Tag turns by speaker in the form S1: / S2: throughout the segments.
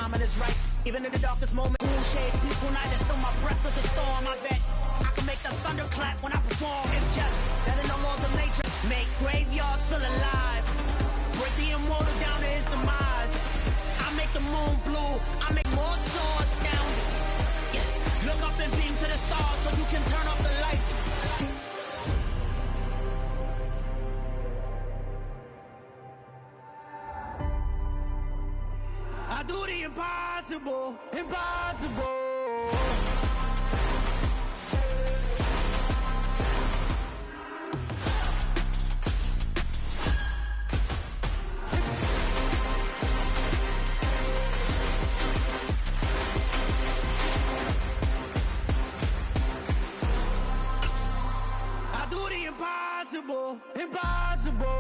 S1: timing is right. Even in the darkest moment, moon shade, peaceful night, and still my breath is a storm. I bet I can make the thunder clap when I perform. It's just that in the laws of nature, make graveyards feel alive. Break the immortal down to his demise. I make the moon blue, I make more swords astounding. Yeah. Look up and beam to the stars so you can turn off the lights. I do the impossible, impossible. I do the impossible, impossible.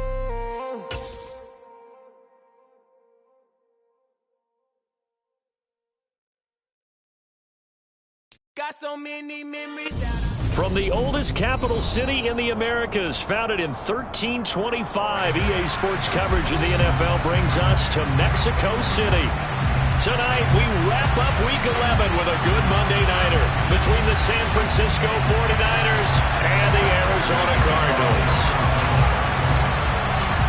S1: Got so many memories that
S2: From the oldest capital city in the Americas, founded in 1325, EA Sports coverage of the NFL brings us to Mexico City. Tonight, we wrap up Week 11 with a good Monday nighter between the San Francisco 49ers and the Arizona Cardinals.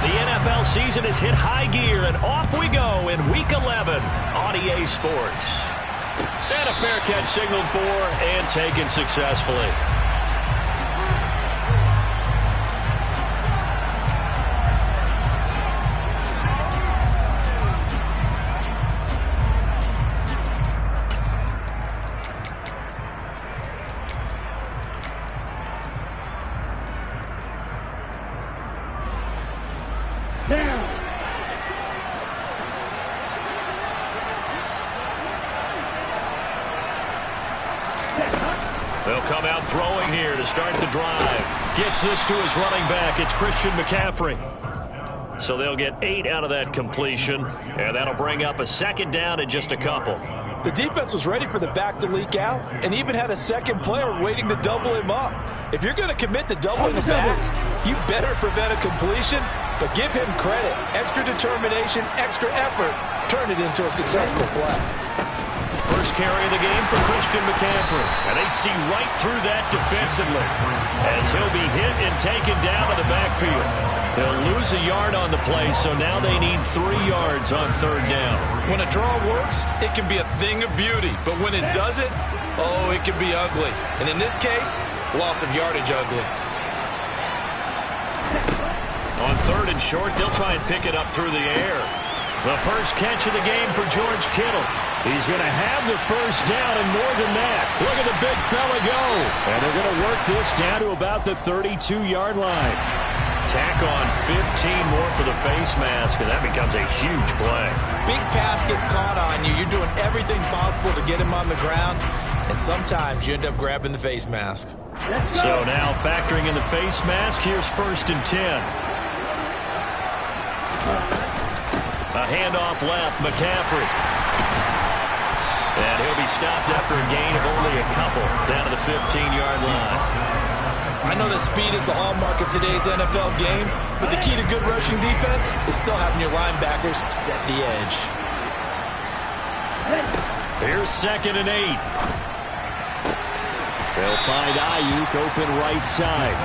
S2: The NFL season has hit high gear, and off we go in Week 11 on EA Sports. And a fair catch signaled for and taken successfully. They'll come out throwing here to start the drive. Gets this to his running back. It's Christian McCaffrey. So they'll get 8 out of that completion, and that'll bring up a second down in just a couple.
S3: The defense was ready for the back to leak out and even had a second player waiting to double him up. If you're going to commit to doubling the back, you better prevent a completion, but give him credit. Extra determination, extra effort, turn it into a successful play.
S2: First carry of the game for Christian McCaffrey. And they see right through that defensively as he'll be hit and taken down to the backfield. They'll lose a yard on the play, so now they need 3 yards on third down.
S4: When a draw works, it can be a thing of beauty. But when it doesn't, oh, it can be ugly. And in this case, loss of yardage ugly.
S2: On third and short, they'll try and pick it up through the air. The first catch of the game for George Kittle. He's going to have the first down and more than that. Look at the big fella go. And they're going to work this down to about the 32-yard line. Tack on 15 more for the face mask, and that becomes a huge play.
S4: Big pass gets caught on you. You're doing everything possible to get him on the ground, and sometimes you end up grabbing the face mask.
S2: So now factoring in the face mask, here's 1st and 10. A handoff left, McCaffrey. And he'll be stopped after a gain of only a couple down to the 15-yard line.
S4: I know that speed is the hallmark of today's NFL game, but the key to good rushing defense is still having your linebackers set the edge.
S2: Here's 2nd and 8. They'll find Ayuk open right side.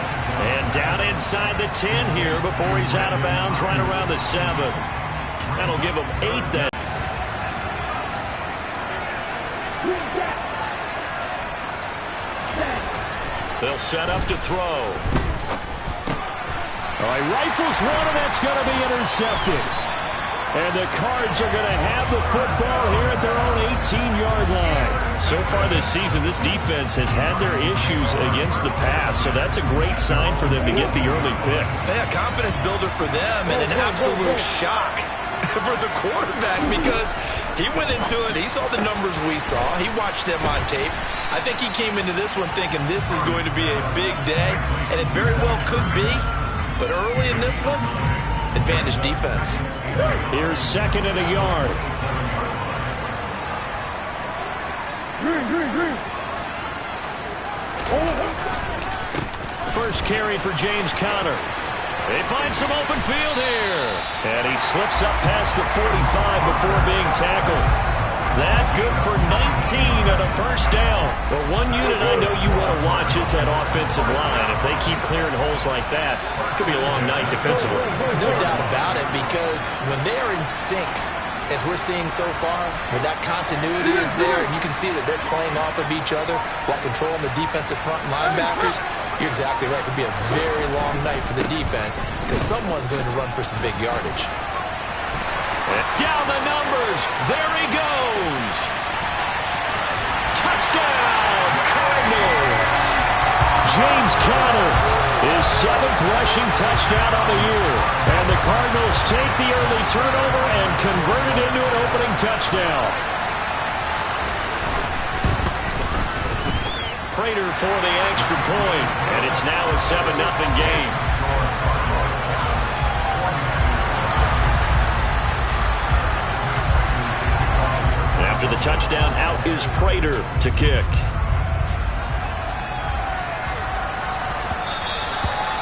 S2: And down inside the 10 here before he's out of bounds right around the 7. That'll give him 8 then. They'll set up to throw. All right, rifles one, and that's going to be intercepted. And the Cards are going to have the football here at their own 18-yard line. So far this season, this defense has had their issues against the pass, so that's a great sign for them to get the early pick.
S4: Yeah, confidence builder for them and an absolute shock for the quarterback because he went into it. He saw the numbers we saw. He watched them on tape. I think he came into this one thinking this is going to be a big day, and it very well could be. But early in this one, advantage defense.
S2: Here's 2nd and a yard. First carry for James Conner. They find some open field here. And he slips up past the 45 before being tackled. good for 19 on a first down. Well, one unit I know you want to watch is that offensive line. If they keep clearing holes like that, it could be a long night defensively.
S4: No doubt about it, because when they are in sync, as we're seeing so far, when that continuity is there, and you can see that they're playing off of each other while controlling the defensive front and linebackers, you're exactly right. It could be a very long night for the defense because someone's going to run for some big yardage.
S2: Down the numbers. There he goes. Touchdown, Cardinals. James Conner, his 7th rushing touchdown on the year. And the Cardinals take the early turnover and convert it into an opening touchdown. Prater for the extra point, and it's now a 7-0 game. After the touchdown, out is Prater to kick.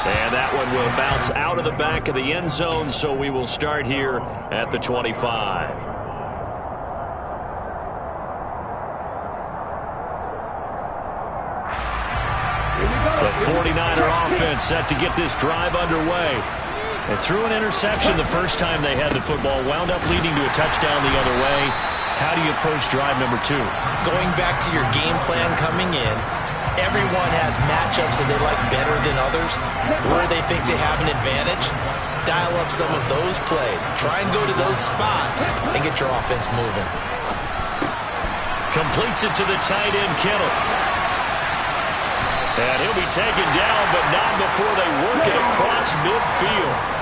S2: And that one will bounce out of the back of the end zone, so we will start here at the 25. The 49er offense set to get this drive underway. They threw an interception the first time they had the football, wound up leading to a touchdown the other way. How do you approach drive number 2?
S4: Going back to your game plan coming in, everyone has matchups that they like better than others, where they think they have an advantage. Dial up some of those plays. Try and go to those spots and get your offense moving.
S2: Completes it to the tight end, Kittle. And he'll be taken down, but not before they work it across midfield.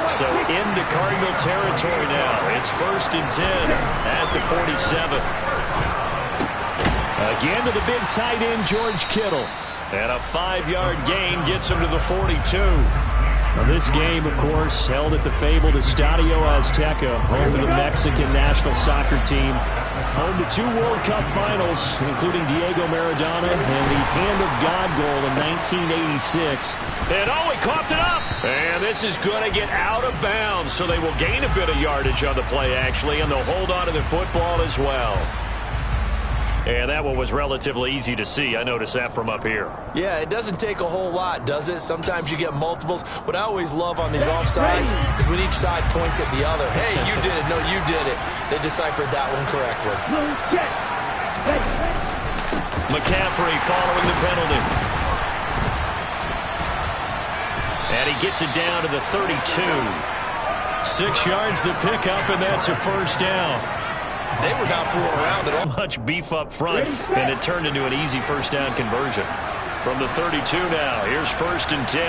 S2: So into Cardinal territory now. It's 1st and 10 at the 47. Again to the big tight end, George Kittle. And a 5-yard gain gets him to the 42. Now this game, of course, held at the fabled Estadio Azteca, home to the Mexican national soccer team. Home to 2 World Cup finals, including Diego Maradona and the Hand of God goal in 1986. And oh, he coughed it up! And this is going to get out of bounds, so they will gain a bit of yardage on the play, actually, and they'll hold on to the football as well. And that one was relatively easy to see. I noticed that from up here.
S4: Yeah, it doesn't take a whole lot, does it? Sometimes you get multiples. What I always love on these offsides is when each side points at the other. Hey, you did it. No, you did it. They deciphered that one correctly.
S2: McCaffrey following the penalty. And he gets it down to the 32. 6 yards to pick up, and that's a first down.
S4: They were not fooling around at all.
S2: Much beef up front, and it turned into an easy first down conversion. From the 32 now, here's 1st and 10.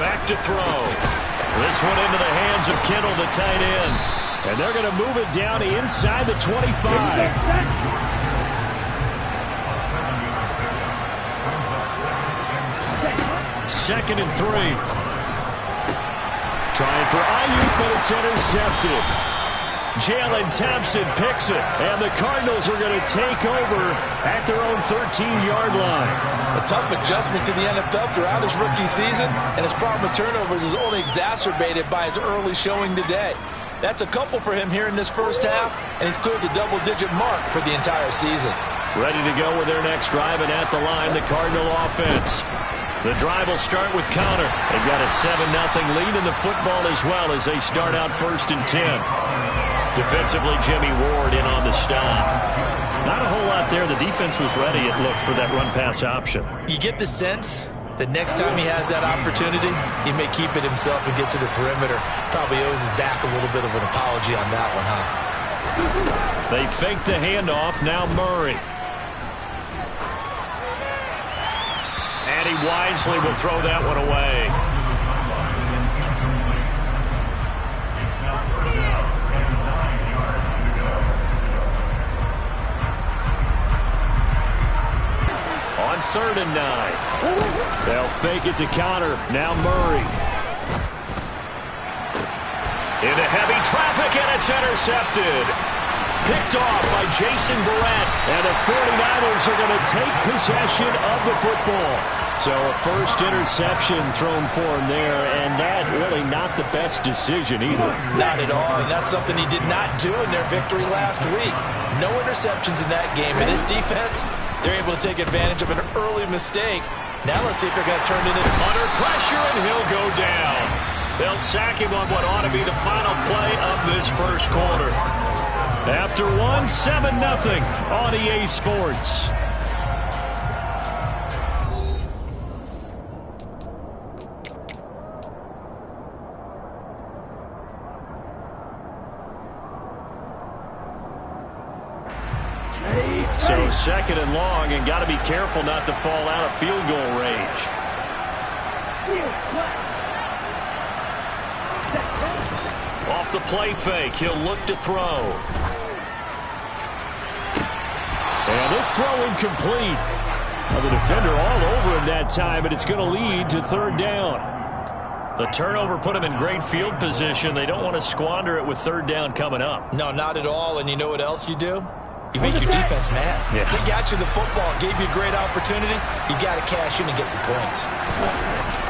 S2: Back to throw. This one into the hands of Kittle, the tight end. And they're going to move it down inside the 25. 2nd and 3. Trying for Ayuk, but it's intercepted. Jalen Thompson picks it, and the Cardinals are going to take over at their own 13-yard line.
S3: A tough adjustment to the NFL throughout his rookie season, and his problem with turnovers is only exacerbated by his early showing today. That's a couple for him here in this first half, and he's cleared the double-digit mark for the entire season.
S2: Ready to go with their next drive, and at the line, the Cardinal offense. The drive will start with Conner. They've got a 7-0 lead in the football as well as they start out 1st and 10. Defensively, Jimmy Ward in on the stop. Not a whole lot there. The defense was ready, it looked, for that run-pass option.
S4: You get the sense that next time he has that opportunity, he may keep it himself and get to the perimeter. Probably owes his back a little bit of an apology on that one, huh?
S2: They fake the handoff. Now Murray. And he wisely will throw that one away. On 3rd and 9. They'll fake it to Conner. Now Murray. Into heavy traffic, and it's intercepted. picked off by Jason Verrett. And the 49ers are going to take possession of the football. So a first interception thrown for him there, and that really not the best decision either.
S4: Not at all, and that's something he did not do in their victory last week. No interceptions in that game. And this defense, they're able to take advantage of an early mistake. Now let's see if they're going to turn it into
S2: under pressure, and he'll go down. They'll sack him on what ought to be the final play of this first quarter. After one, 7-0 on EA Sports. So second and long, and got to be careful not to fall out of field goal range. Off the play fake, he'll look to throw. And this throw incomplete. Now the defender all over him that time, but it's going to lead to third down. The turnover put him in great field position. They don't want to squander it with third down coming up.
S4: No, not at all. And you know what else you do? You make your defense mad.
S2: Yeah.
S4: They got you the football, gave you a great opportunity. You got to cash in and get some points.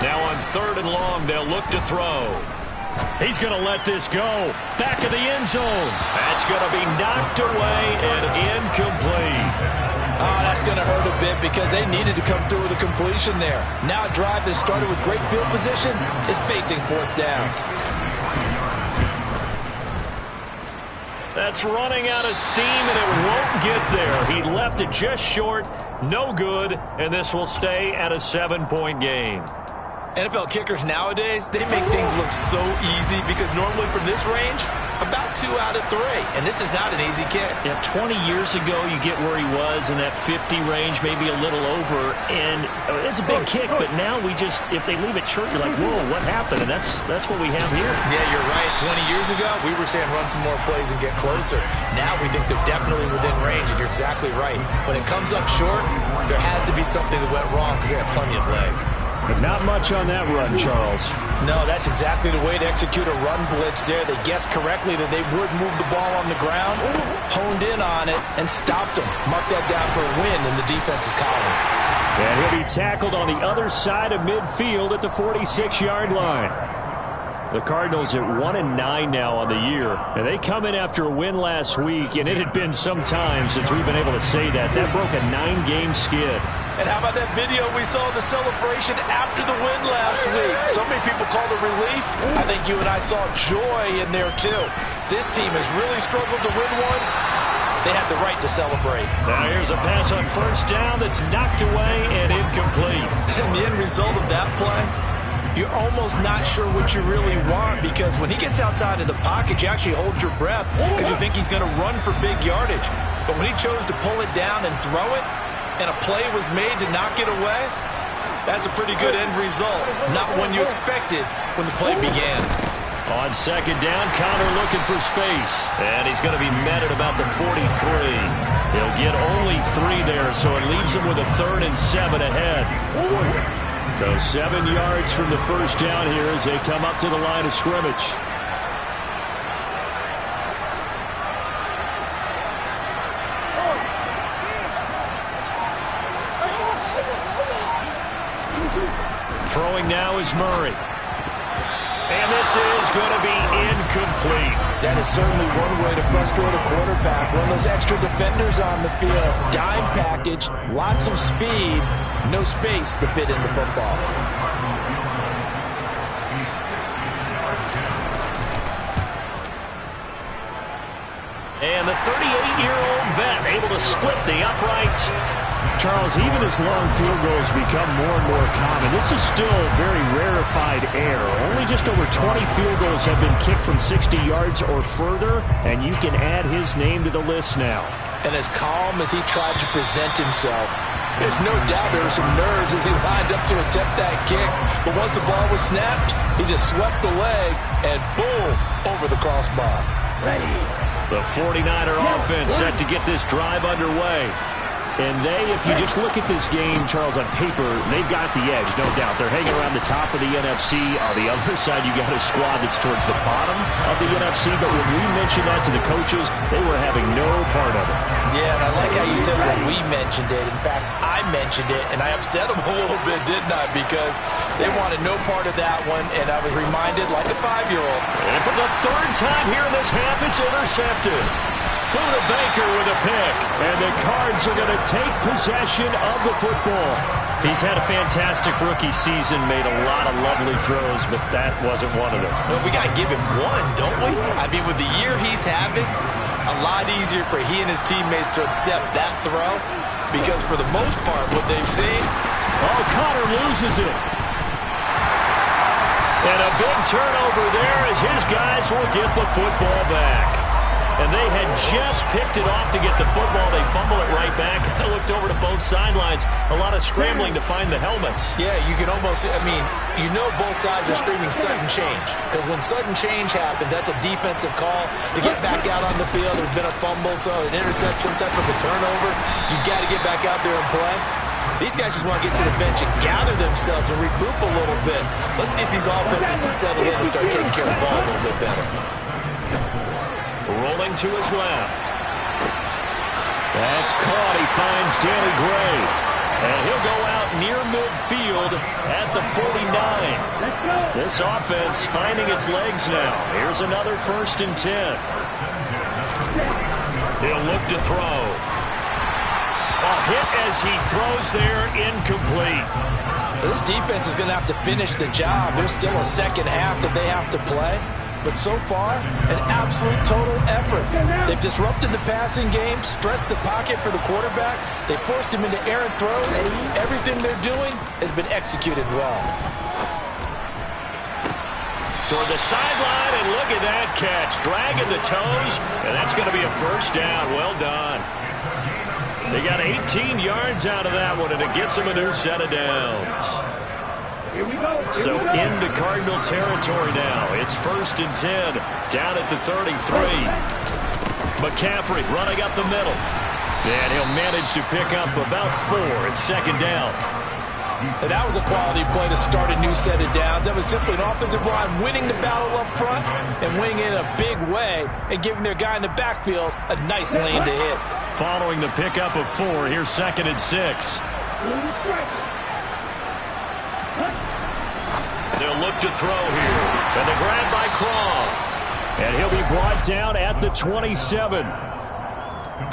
S2: Now on third and long, they'll look to throw. He's going to let this go. Back of the end zone. That's going to be knocked away and incomplete.
S4: Oh, that's going to hurt a bit because they needed to come through with a completion there. Now a drive that started with great field position is facing fourth down.
S2: That's running out of steam, and it won't get there. He left it just short, no good, and this will stay at a 7-point game.
S4: NFL kickers nowadays, they make things look so easy because normally from this range, about 2 out of 3. And this is not an easy kick.
S2: Yeah, 20 years ago, you get where he was in that 50 range, maybe a little over, and it's a big kick, but now we just, if they leave it short, you're like, whoa, what happened? And that's what we have here.
S4: Yeah, you're right. 20 years ago, we were saying run some more plays and get closer. Now we think they're definitely within range, and you're exactly right. When it comes up short, there has to be something that went wrong because they have plenty of leg.
S2: But not much on that run, Charles.
S4: No, that's exactly the way to execute a run blitz there. They guessed correctly that they would move the ball on the ground, honed in on it, and stopped them. Mark that down for a win in the defense's column.
S2: And he'll be tackled on the other side of midfield at the 46-yard line. The Cardinals at 1-9 now on the year. And they come in after a win last week, and it had been some time since we've been able to say that. That broke a 9-game skid.
S4: And how about that video we saw, the celebration after the win last week? So many people called it relief. I think you and I saw joy in there, too. This team has really struggled to win one. They had the right to celebrate.
S2: Now here's a pass on first down that's knocked away and incomplete.
S4: And the end result of that play, you're almost not sure what you really want because when he gets outside of the pocket, you actually hold your breath because you think he's going to run for big yardage. But when he chose to pull it down and throw it, and a play was made to knock it away, that's a pretty good end result. Not one you expected when the play began.
S2: On second down, Connor looking for space. And he's going to be met at about the 43. He'll get only 3 there, so it leaves him with a 3rd and 7 ahead. So 7 yards from the first down here as they come up to the line of scrimmage. Throwing now is Murray. And this is going to be incomplete.
S4: That is certainly one way to frustrate a quarterback. Run those extra defenders on the field. Dime package, lots of speed, no space to fit in the football.
S2: And the 38-year-old vet able to split the uprights. Charles, even as long field goals become more and more common, this is still very rarefied air. Only just over 20 field goals have been kicked from 60 yards or further, and you can add his name to the list now.
S4: And as calm as he tried to present himself, there's no doubt there were some nerves as he lined up to attempt that kick. But once the ball was snapped, he just swept the leg and boom, over the crossbar.
S2: The 49er offense set to get this drive underway. And they, if you just look at this game, Charles, on paper, they've got the edge, no doubt. They're hanging around the top of the NFC. On the other side, you got a squad that's towards the bottom of the NFC. But when we mentioned that to the coaches, they were having no part of it.
S4: Yeah, and I like how you said when we mentioned it. In fact, I mentioned it, and I upset them a little bit, didn't I? Because they wanted no part of that one, and I was reminded like a 5-year-old.
S2: And for the third time here in this half, it's intercepted. Buda Baker with a pick, and the Cards are going to take possession of the football. He's had a fantastic rookie season, made a lot of lovely throws, but that wasn't one of them.
S4: Well, we got to give him one, don't we? I mean, with the year he's having, a lot easier for he and his teammates to accept that throw, because for the most part, what they've seen...
S2: Oh, Connor loses it. And a big turnover there as his guys will get the football back. And they had just picked it off to get the football. They fumble it right back. I looked over to both sidelines. A lot of scrambling to find the helmets.
S4: Yeah, you can almost, I mean, you know both sides are screaming sudden change. Because when sudden change happens, that's a defensive call to get back out on the field. There's been a fumble, so an interception, type of a turnover. You've got to get back out there and play. These guys just want to get to the bench and gather themselves and regroup a little bit. Let's see if these offenses can settle in and start taking care of the ball a little bit better.
S2: Rolling to his left. That's caught. He finds Danny Gray. And he'll go out near midfield at the 49. This offense finding its legs now. Here's another 1st and 10. He'll look to throw. A hit as he throws there, incomplete.
S4: This defense is going to have to finish the job. There's still a second half that they have to play. But so far, an absolute total effort. They've disrupted the passing game, stressed the pocket for the quarterback. They forced him into errant throws. Everything they're doing has been executed well.
S2: Toward the sideline, and look at that catch. Dragging the toes, and that's going to be a 1st down. Well done. They got 18 yards out of that one, and it gets them a new set of downs. So into Cardinal territory now. It's 1st and 10, down at the 33. McCaffrey running up the middle. And he'll manage to pick up about 4. It's 2nd down.
S4: And that was a quality play to start a new set of downs. That was simply an offensive line winning the battle up front and winning in a big way and giving their guy in the backfield a nice lane to hit.
S2: Following the pickup of 4, here's 2nd and 6. They'll look to throw here. And the grab by Croft. And he'll be brought down at the 27.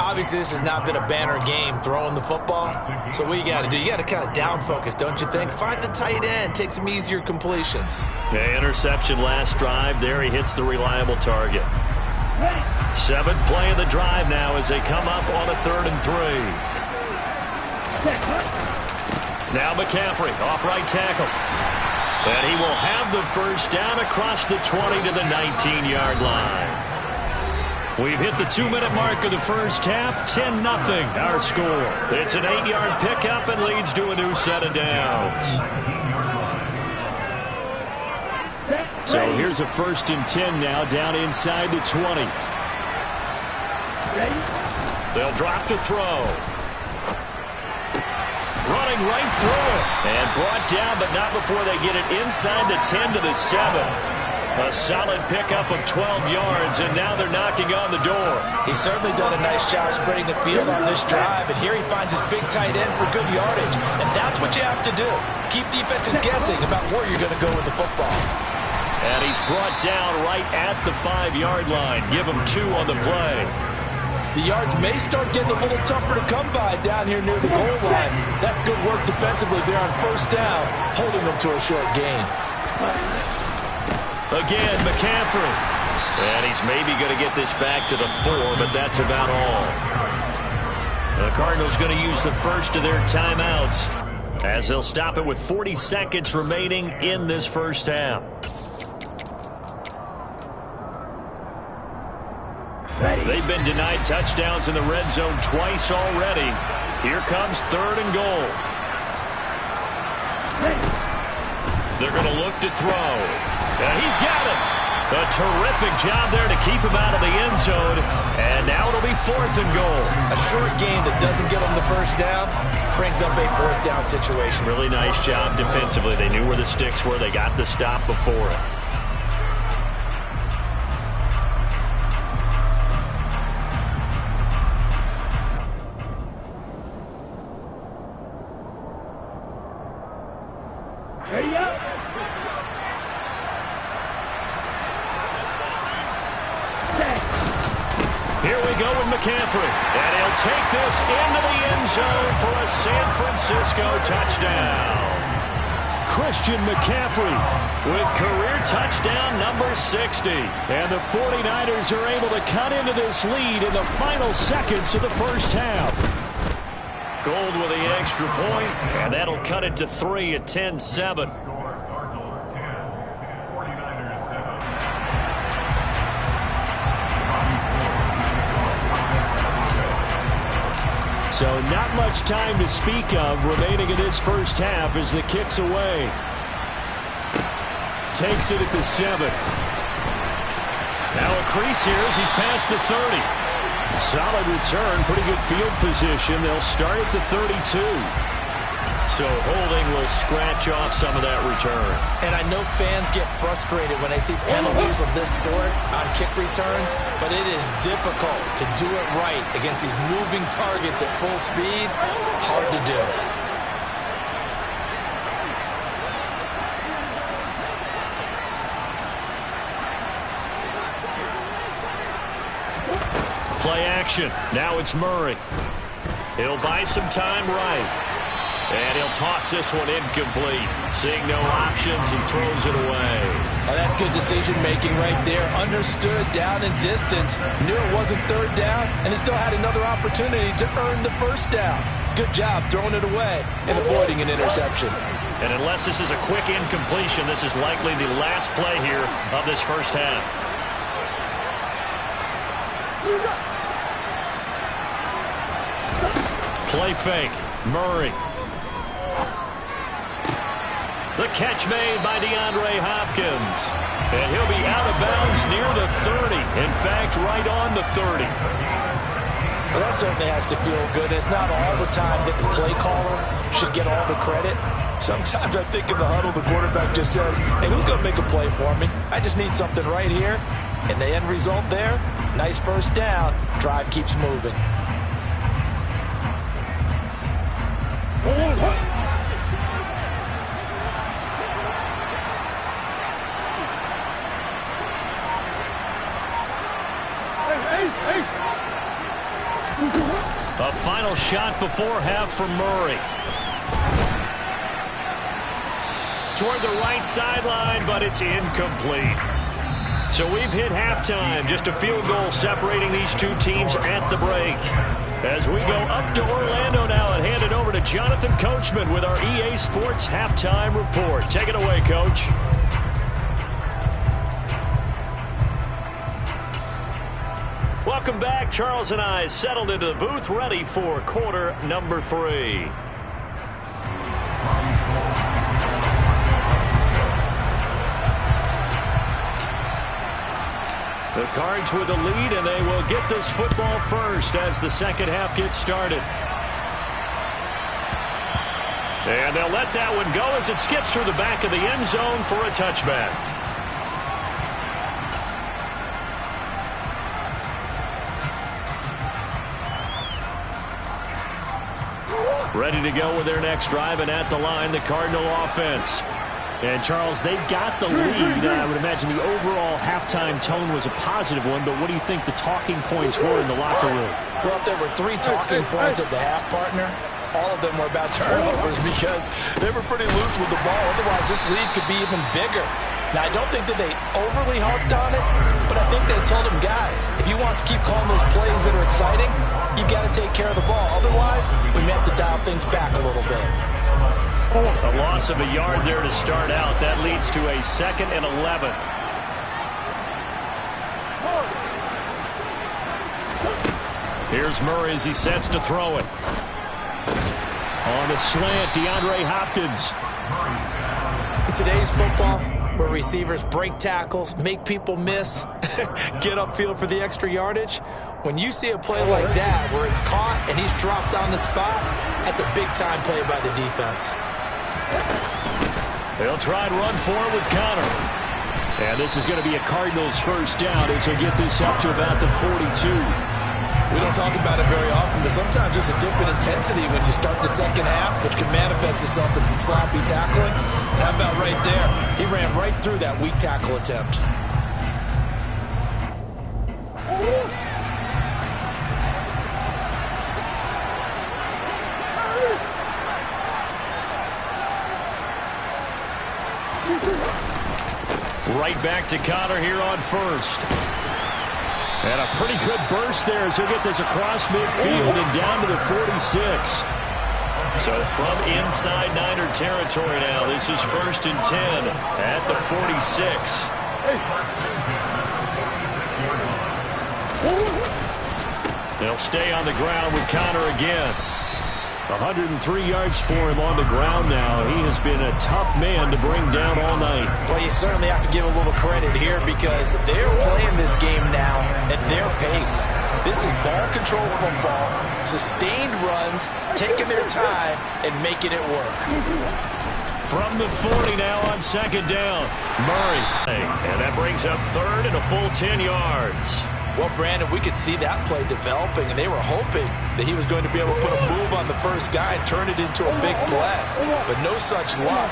S4: Obviously, this has not been a banner game throwing the football. So what you got to do, you got to kind of down focus, don't you think? Find the tight end, take some easier completions.
S2: Yeah, interception last drive. There he hits the reliable target. 7th play of the drive now as they come up on a 3rd and 3. Now McCaffrey off right tackle. And he will have the 1st down across the 20 to the 19-yard line. We've hit the 2-minute mark of the 1st half. 10-0 our score. It's an 8-yard pickup and leads to a new set of downs. So here's a 1st and 10 now down inside the 20. They'll drop to throw. Running right through it. And brought down, but not before they get it inside the 10 to the 7. A solid pickup of 12 yards, and now they're knocking on the door.
S4: He's certainly done a nice job spreading the field on this drive, and here he finds his big tight end for good yardage. And that's what you have to do. Keep defenses guessing about where you're going to go with the football.
S2: And he's brought down right at the 5-yard line. Give him 2 on the play.
S4: The yards may start getting a little tougher to come by down here near the goal line. That's good work defensively there on 1st down, holding them to a short gain.
S2: Again, McCaffrey. And he's maybe going to get this back to the 4, but that's about all. The Cardinals going to use the first of their timeouts as they'll stop it with 40 seconds remaining in this 1st half. They've been denied touchdowns in the red zone twice already. Here comes 3rd and goal. They're going to look to throw. And he's got it. A terrific job there to keep him out of the end zone. And now it'll be 4th and goal.
S4: A short game that doesn't get them the first down brings up a 4th down situation.
S2: Really nice job defensively. They knew where the sticks were. They got the stop before it. Here we go with McCaffrey. And he'll take this into the end zone for a San Francisco touchdown. Christian McCaffrey with career touchdown number 60. And the 49ers are able to cut into this lead in the final seconds of the first half. Gold with the extra point, and that'll cut it to 3 at 10-7. So not much time to speak of remaining in this first half as the kick's away. Takes it at the 7. Now a crease here as he's past the 30. Solid return, pretty good field position. They'll start at the 32. So holding will scratch off some of that return.
S4: And I know fans get frustrated when they see penalties of this sort on kick returns, but it is difficult to do it right against these moving targets at full speed. Hard to do.
S2: Play action. Now it's Murray. He'll buy some time right. And he'll toss this one incomplete. Seeing no options, he throws it away.
S4: Oh, that's good decision-making right there. Understood down and distance. Knew it wasn't 3rd down, and he still had another opportunity to earn the 1st down. Good job throwing it away and avoiding an interception.
S2: And unless this is a quick incompletion, this is likely the last play here of this first half. Play fake. Murray. The catch made by DeAndre Hopkins. And he'll be out of bounds near the 30. In fact, right on the 30.
S3: Well, that certainly has to feel good. It's not all the time that the play caller should get all the credit. Sometimes I think in the huddle, the quarterback just says, hey, who's going to make a play for me? I just need something right here. And the end result there, nice 1st down. Drive keeps moving.
S2: A final shot before half for Murray. Toward the right sideline, but it's incomplete. So we've hit halftime. Just a field goal separating these two teams at the break. As we go up to Orlando now and hand it over to Jonathan Coachman with our EA Sports Halftime Report. Take it away, Coach. Welcome back. Charles and I settled into the booth, ready for quarter number 3. The Cards with the lead, and they will get this football first as the second half gets started. And they'll let that one go as it skips through the back of the end zone for a touchback. Ready to go with their next drive, and at the line, the Cardinal offense. And, Charles, they've got the lead. I would imagine the overall halftime tone was a positive one, but what do you think the talking points were in the locker room?
S3: Well, if there were 3 talking points at the half, partner, all of them were about turnovers because they were pretty loose with the ball. Otherwise, this lead could be even bigger. Now, I don't think that they overly harped on it, but I think they told them, guys, if you want to keep calling those plays that are exciting, you've got to take care of the ball. Otherwise, we may have to dial things back a little bit.
S2: A loss of a yard there to start out. That leads to a 2nd and 11. Here's Murray as he sets to throw it. On the slant, DeAndre Hopkins.
S4: In today's football, where receivers break tackles, make people miss, get upfield for the extra yardage. When you see a play like that where it's caught and he's dropped on the spot, that's a big-time play by the defense.
S2: They'll try and run for it with Connor. And this is going to be a Cardinals first down as he'll get this up to about the 42.
S4: We don't talk about it very often, but sometimes there's a dip in intensity when you start the second half, which can manifest itself in some sloppy tackling. How about right there? He ran right through that weak tackle attempt.
S2: Right back to Connor here on first. And a pretty good burst there as he'll get this across midfield and down to the 46. So from inside Niner territory now, this is 1st and 10 at the 46. They'll stay on the ground with Connor again. 103 yards for him on the ground now. He has been a tough man to bring down all night.
S4: Well, you certainly have to give a little credit here because they're playing this game now at their pace. This is ball control football, sustained runs, taking their time, and making it work.
S2: From the 40 now on 2nd down, Murray. And that brings up 3rd and a full 10 yards.
S4: Well, Brandon, we could see that play developing, and they were hoping that he was going to be able to put a move on the first guy and turn it into a big play. But no such luck.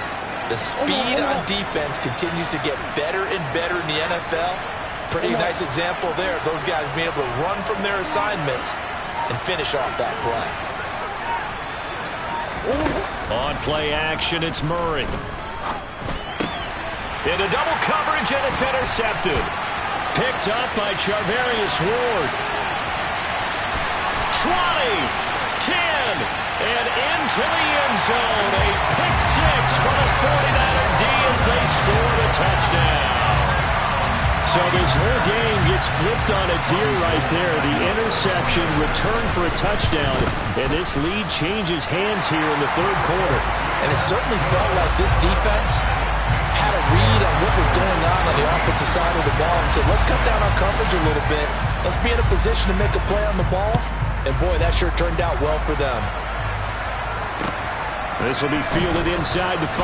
S4: The speed on defense continues to get better and better in the NFL. Pretty nice example there of those guys being able to run from their assignments and finish off that play.
S2: On play action, it's Murray. Into double coverage, and it's intercepted. Picked up by Charvarius Ward. 20, 10, and into the end zone. A pick six for the 49er D as they scored a touchdown. So this whole game gets flipped on its ear right there. The interception, return for a touchdown, and this lead changes hands here in the 3rd quarter.
S4: And it certainly felt like this defense had a read on what was going on the offensive side of the ball and said, let's cut down our coverage a little bit. Let's be in a position to make a play on the ball. And, boy, that sure turned out well for them.
S2: This will be fielded inside the 5.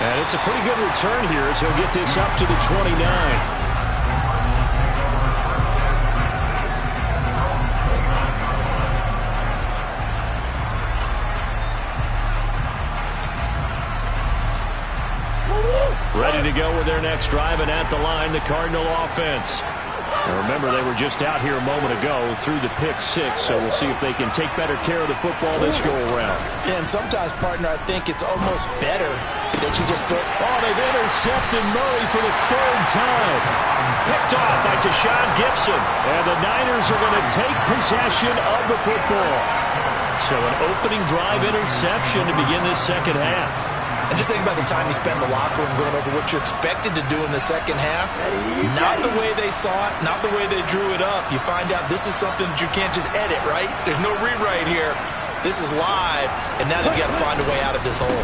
S2: And it's a pretty good return here as he'll get this up to the 29. Ready to go with their next drive, and at the line, the Cardinal offense. Now remember, they were just out here a moment ago through the pick six, so we'll see if they can take better care of the football this go-around.
S4: Yeah, and sometimes, partner, I think it's almost better that you just throw.
S2: Oh, they've intercepted Murray for the 3rd time. Picked off by Tashawn Gibson, and the Niners are going to take possession of the football. So an opening drive interception to begin this second half.
S4: And just think about the time you spend in the locker room going over what you expected to do in the second half. Not the way they saw it, not the way they drew it up. You find out this is something that you can't just edit, right? There's no rewrite here. This is live, and now they've got to find a way out of this hole.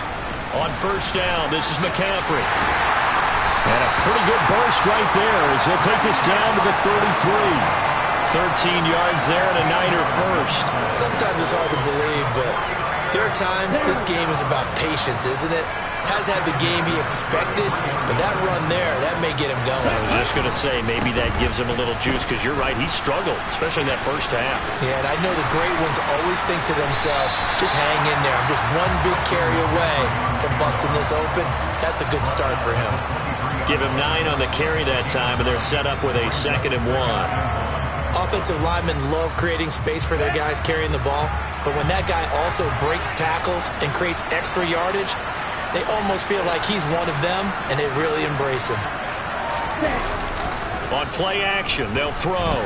S2: On first down, this is McCaffrey. And a pretty good burst right there as he'll take this down to the 33. 13 yards there and a Niner first.
S4: Sometimes it's hard to believe, but there are times this game is about patience, isn't it? Has had the game he expected, but that run there, that may get him going.
S2: I was just going to say, maybe that gives him a little juice, because you're right, he struggled, especially in that first half.
S4: Yeah, and I know the great ones always think to themselves, just hang in there. I'm just one big carry away from busting this open. That's a good start for him.
S2: Give him 9 on the carry that time, and they're set up with a 2nd and 1.
S4: Offensive linemen love creating space for their guys carrying the ball, but when that guy also breaks tackles and creates extra yardage, they almost feel like he's one of them, and they really embrace him.
S2: On play action, they'll throw.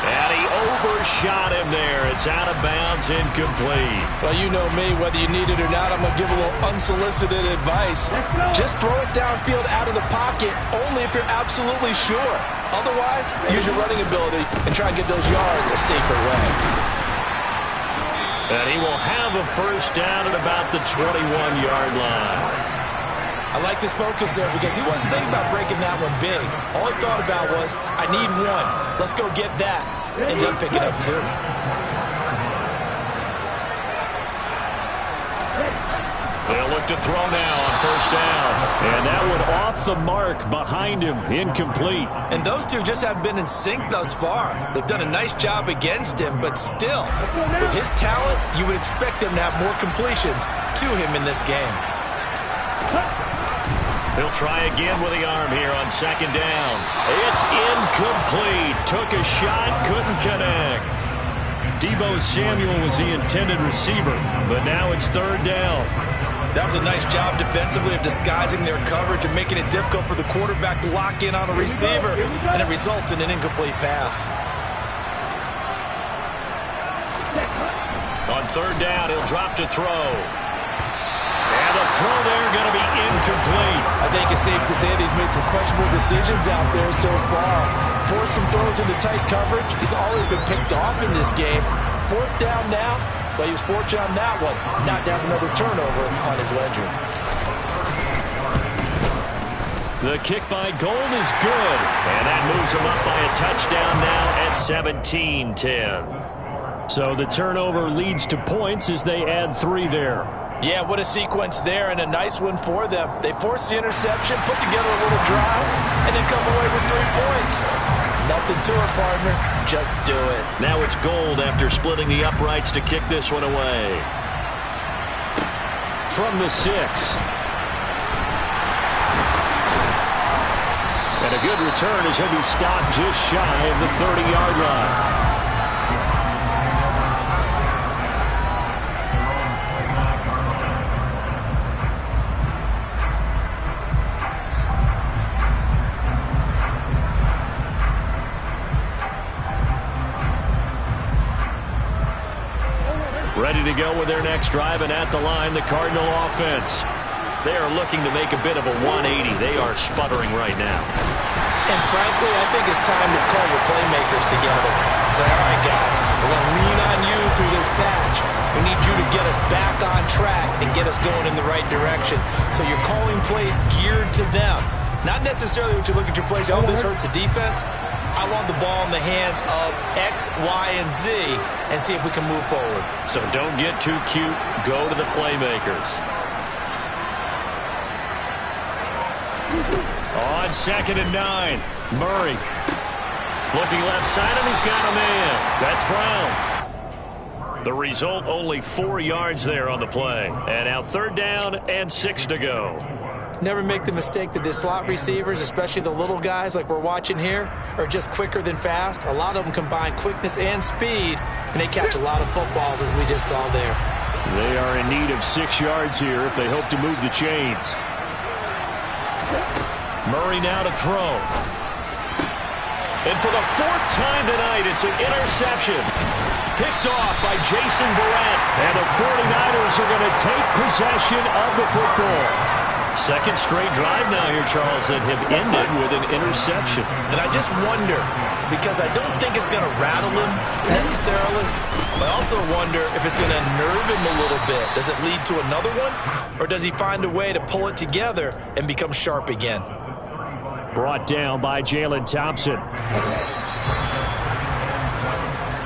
S2: And he overshot him there. It's out of bounds, incomplete.
S4: Well, you know me, whether you need it or not, I'm going to give a little unsolicited advice. Just throw it downfield out of the pocket, only if you're absolutely sure. Otherwise, use your running ability and try and get those yards a safer way.
S2: And he will have a first down at about the 21-yard line.
S4: I like his focus there because he wasn't thinking about breaking that one big. All he thought about was, I need one. Let's go get that. Ended up picking up two.
S2: They'll look to throw now on first down. And that one off the mark behind him, incomplete.
S4: And those two just haven't been in sync thus far. They've done a nice job against him, but still, with his talent, you would expect them to have more completions to him in this game.
S2: He'll try again with the arm here on second down. It's incomplete. Took a shot, couldn't connect. Deebo Samuel was the intended receiver, but now it's third down.
S4: That was a nice job defensively of disguising their coverage and making it difficult for the quarterback to lock in on a receiver, and it results in an incomplete pass.
S2: On third down, he'll drop to throw. And the throw there going to be incomplete.
S3: I think it's safe to say that he's made some questionable decisions out there so far. Forced some throws into tight coverage. He's already been picked off in this game. Fourth down now, but he was fortunate on that one not to have another turnover on his ledger.
S2: The kick by Gold is good. And that moves him up by a touchdown now at 17-10. So the turnover leads to points as they add 3 there.
S4: Yeah, what a sequence there, and a nice one for them. They forced the interception, put together a little drive, and then come away with 3 points. Nothing to it, partner. Just do it.
S2: Now it's Gold after splitting the uprights to kick this one away. From the 6. And a good return as he'll be stopped just shy of the 30-yard line. Ready to go with their next drive, and at the line, the Cardinal offense. They are looking to make a bit of a 180. They are sputtering right now.
S4: And frankly, I think it's time to call your playmakers together. Say, all right, guys, we're going to lean on you through this patch. We need you to get us back on track and get us going in the right direction. So you're calling plays geared to them. Not necessarily when you look at your plays, oh, this hurts the defense. I want the ball in the hands of X, Y, and Z and see if we can move forward.
S2: So don't get too cute. Go to the playmakers. On 2nd and 9, Murray. Looking left side, and he's got a man. That's Brown. The result, only 4 yards there on the play. And now 3rd down and 6 to go.
S4: Never make the mistake that the slot receivers, especially the little guys like we're watching here, are just quicker than fast. A lot of them combine quickness and speed, and they catch a lot of footballs, as we just saw there.
S2: They are in need of 6 yards here if they hope to move the chains. Murray now to throw. And for the 4th time tonight, it's an interception. Picked off by Jason Verrett. And the 49ers are going to take possession of the football. Second straight drive now here, Charles, that have ended with an interception.
S4: And I just wonder, because I don't think it's going to rattle him necessarily, but I also wonder if it's going to nerve him a little bit. Does it lead to another one? Or does he find a way to pull it together and become sharp again?
S2: Brought down by Jalen Thompson.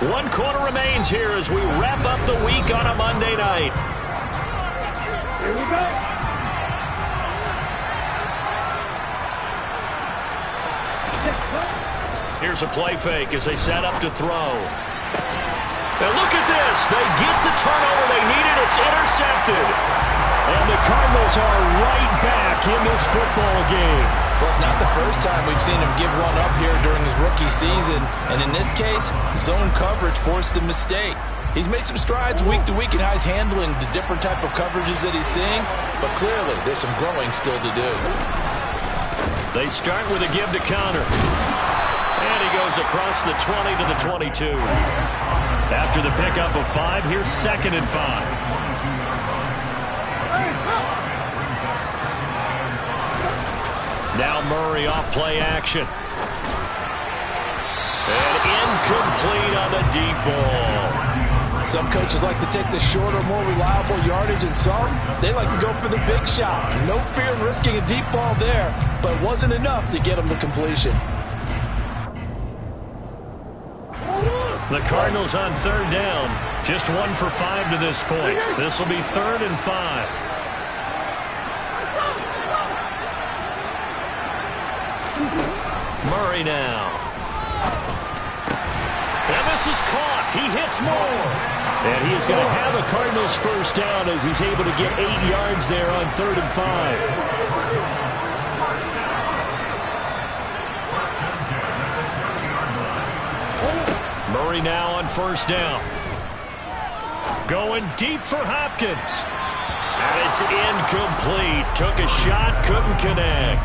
S2: 1 quarter remains here as we wrap up the week on a Monday night.
S5: Here we go.
S2: Here's a play fake as they set up to throw. And look at this. They get the turnover they needed. It's intercepted. And the Cardinals are right back in this football game.
S4: Well, it's not the first time we've seen him give one up here during his rookie season. And in this case, zone coverage forced the mistake. He's made some strides week to week in how he's handling the different type of coverages that he's seeing. But clearly, there's some growing still to do.
S2: They start with a give to counter. And he goes across the 20 to the 22. After the pickup of 5, here's 2nd and 5. Now Murray off play action. And incomplete on the deep ball.
S3: Some coaches like to take the shorter, more reliable yardage, and some, they like to go for the big shot. No fear in risking a deep ball there, but it wasn't enough to get them to completion.
S2: The Cardinals on third down. Just 1 for 5 to this point. This will be 3rd and 5. Murray now. And this is caught. He hits Moore. And he is going to have a Cardinals first down as he's able to get 8 yards there on 3rd and 5. Murray now on first down. Going deep for Hopkins. And it's incomplete. Took a shot, couldn't connect.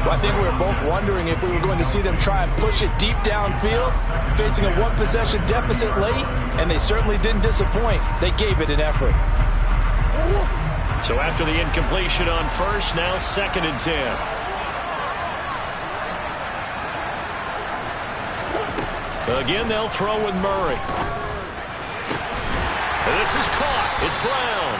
S3: Well, I think we were both wondering if we were going to see them try and push it deep downfield, facing a one-possession deficit late, and they certainly didn't disappoint. They gave it an effort.
S2: So after the incompletion on first, now 2nd and 10. Again, they'll throw with Murray. And this is caught. It's Brown.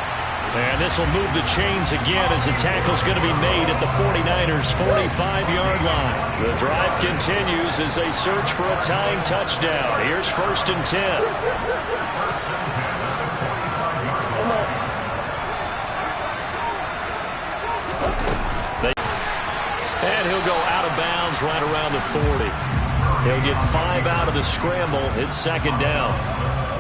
S2: And this will move the chains again as the tackle's going to be made at the 49ers' 45-yard line. The drive continues as they search for a tying touchdown. Here's 1st and 10. And he'll go out of bounds right around the 40. He'll get 5 out of the scramble. It's 2nd down.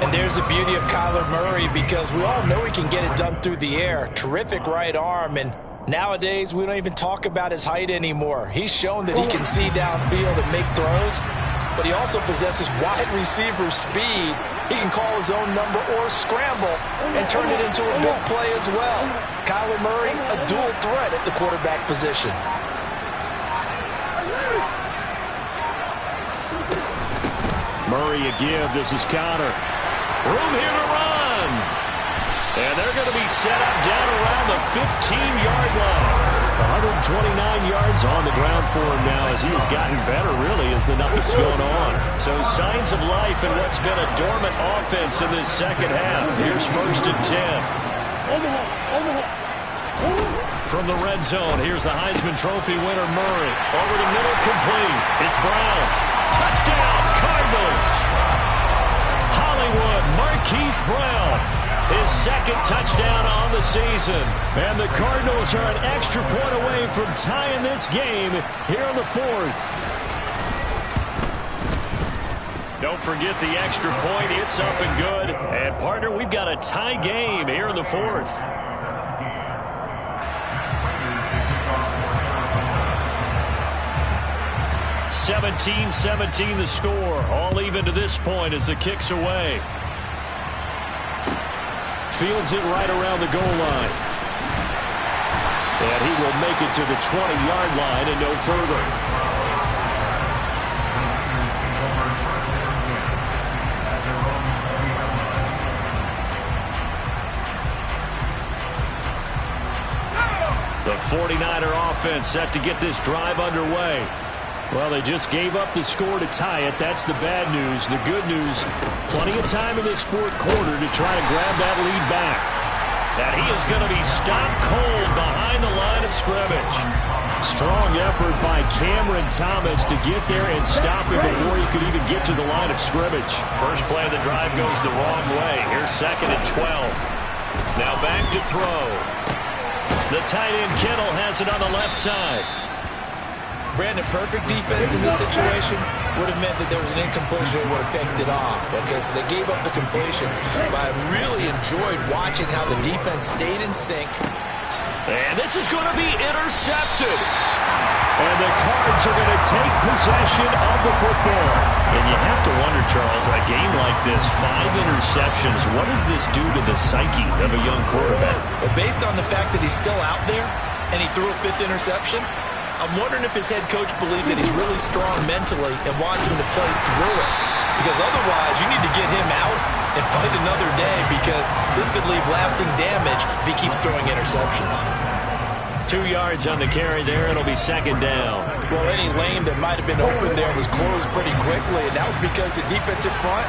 S3: And there's the beauty of Kyler Murray, because we all know he can get it done through the air. Terrific right arm, and nowadays we don't even talk about his height anymore. He's shown that he can see downfield and make throws, but he also possesses wide receiver speed. He can call his own number or scramble and turn it into a big play as well. Kyler Murray, a dual threat at the quarterback position.
S2: Murray a give. This is Connor. Room here to run. And they're going to be set up down around the 15-yard line. 129 yards on the ground for him now as he has gotten better, really, as the night's going on. So signs of life in what's been a dormant offense in this second half. Here's 1st and 10. From the red zone, here's the Heisman Trophy winner, Murray. Over the middle, complete. It's Brown. Touchdown, Cardinals. Hollywood Marquise Brown, his 2nd touchdown on the season. And the Cardinals are an extra point away from tying this game here in the 4th. Don't forget the extra point. It's up and good. And, partner, we've got a tie game here in the 4th. 17-17 the score. All even to this point as the kick's away. Fields it right around the goal line. And he will make it to the 20-yard line and no further. The 49er offense set to get this drive underway. Well, they just gave up the score to tie it. That's the bad news. The good news, plenty of time in this 4th quarter to try to grab that lead back. And he is going to be stopped cold behind the line of scrimmage. Strong effort by Cameron Thomas to get there and stop him before he could even get to the line of scrimmage. First play of the drive goes the wrong way. Here's 2nd and 12. Now back to throw. The tight end Kittle has it on the left side.
S4: Brandon, perfect defense in this situation would have meant that there was an incompletion and would have picked it off. Okay, so they gave up the completion, but I really enjoyed watching how the defense stayed in sync.
S2: And this is going to be intercepted. And the Cards are going to take possession of the football. And you have to wonder, Charles, a game like this, 5 interceptions, what does this do to the psyche of a young quarterback?
S4: But based on the fact that he's still out there and he threw a 5th interception, I'm wondering if his head coach believes that he's really strong mentally and wants him to play through it. Because otherwise, you need to get him out and fight another day, because this could leave lasting damage if he keeps throwing interceptions.
S2: 2 yards on the carry there. It'll be 2nd down.
S3: Well, any lane that might have been open there was closed pretty quickly, and that was because the defensive front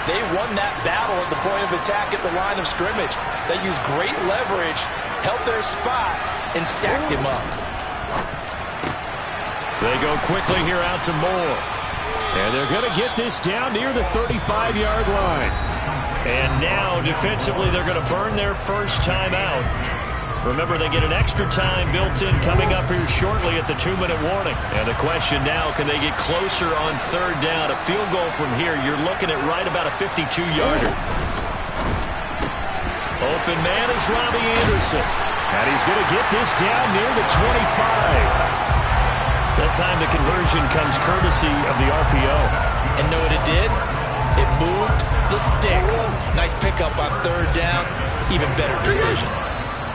S3: They won that battle at the point of attack at the line of scrimmage. They used great leverage, held their spot, and stacked him up.
S2: They go quickly here out to Moore. And they're going to get this down near the 35-yard line. And now, defensively, they're going to burn their first timeout. Remember, they get an extra time built in coming up here shortly at the 2-minute warning. And the question now, can they get closer on third down? A field goal from here, you're looking at right about a 52-yarder. Open man is Robbie Anderson. And he's going to get this down near the 25. That time the conversion comes courtesy of the RPO.
S4: And know what it did? It moved the sticks. Nice pickup on third down. Even better decision.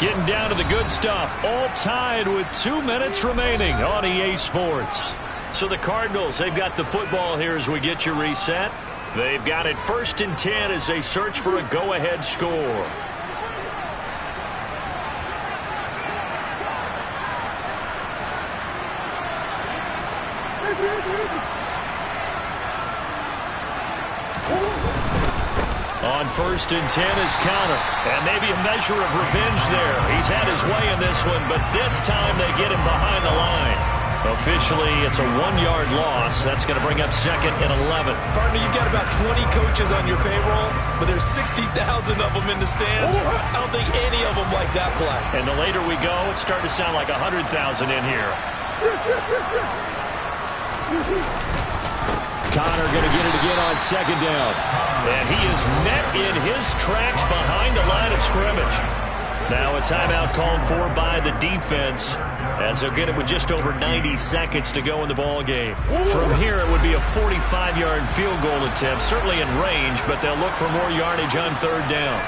S2: Getting down to the good stuff. All tied with 2 minutes remaining on EA Sports. So the Cardinals, they've got the football here as we get you reset. They've got it 1st and 10 as they search for a go-ahead score. On 1st and 10 is Connor. And maybe a measure of revenge there. He's had his way in this one, but this time they get him behind the line. Officially, it's a 1-yard loss. That's going to bring up 2nd and 11.
S4: Partner, you've got about 20 coaches on your payroll, but there's 60,000 of them in the stands. I don't think any of them like that play.
S2: And the later we go, it's starting to sound like 100,000 in here. Connor going to get it again on 2nd down. And he is met in his tracks behind the line of scrimmage. Now a timeout called for by the defense as they'll get it with just over 90 seconds to go in the ball game. From here, it would be a 45-yard field goal attempt, certainly in range, but they'll look for more yardage on third down.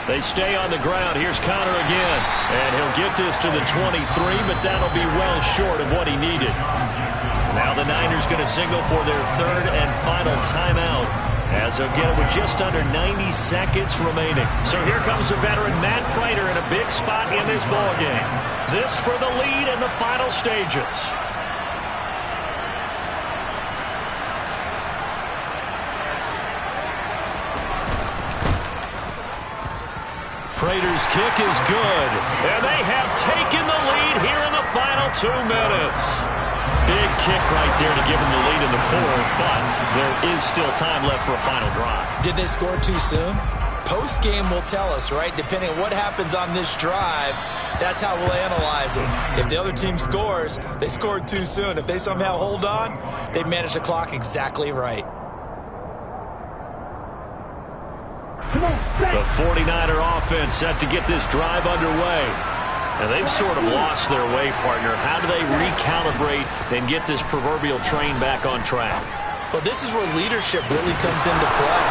S2: They stay on the ground. Here's Connor again. And he'll get this to the 23, but that'll be well short of what he needed. Now the Niners going to signal for their 3rd and final timeout as they'll get it with just under 90 seconds remaining. So here comes the veteran Matt Prater in a big spot in this ballgame. This for the lead in the final stages. Prater's kick is good, and they have taken the lead here in the final 2 minutes. Big kick right there to give them the lead in the 4th, but there is still time left for a final drive.
S4: Did they score too soon? Post-game will tell us, right? Depending on what happens on this drive, that's how we'll analyze it. If the other team scores, they scored too soon. If they somehow hold on, they managed the clock exactly right.
S2: The 49er offense set to get this drive underway. And they've sort of lost their way, partner. How do they recalibrate and get this proverbial train back on track?
S4: Well, this is where leadership really comes into play.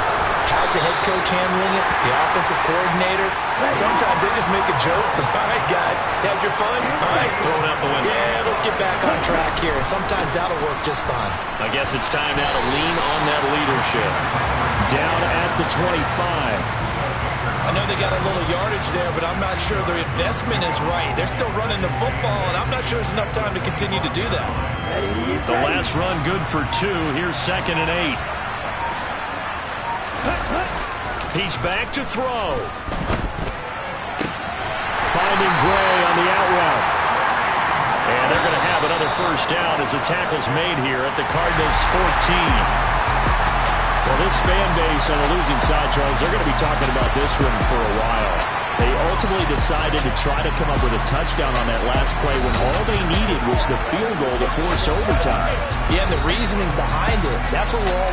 S4: How's the head coach handling it? The offensive coordinator? Sometimes they just make a joke. All right, guys, had your fun? All right,
S2: throw it out the window.
S4: Yeah, let's get back on track here. And sometimes that'll work just fine.
S2: I guess it's time now to lean on that leadership. Down at the 25.
S4: I know they got a little yardage there, but I'm not sure their investment is right. They're still running the football, and I'm not sure there's enough time to continue to do that.
S2: The last run good for 2. Here's 2nd and 8. He's back to throw. Finding Gray on the out route. And they're going to have another first down as the tackle's made here at the Cardinals' 14. Well, this fan base on the losing side, Charles, they're going to be talking about this one for a while. They ultimately decided to try to come up with a touchdown on that last play when all they needed was the field goal to force overtime.
S3: Yeah, and the reasoning behind it, that's what we're all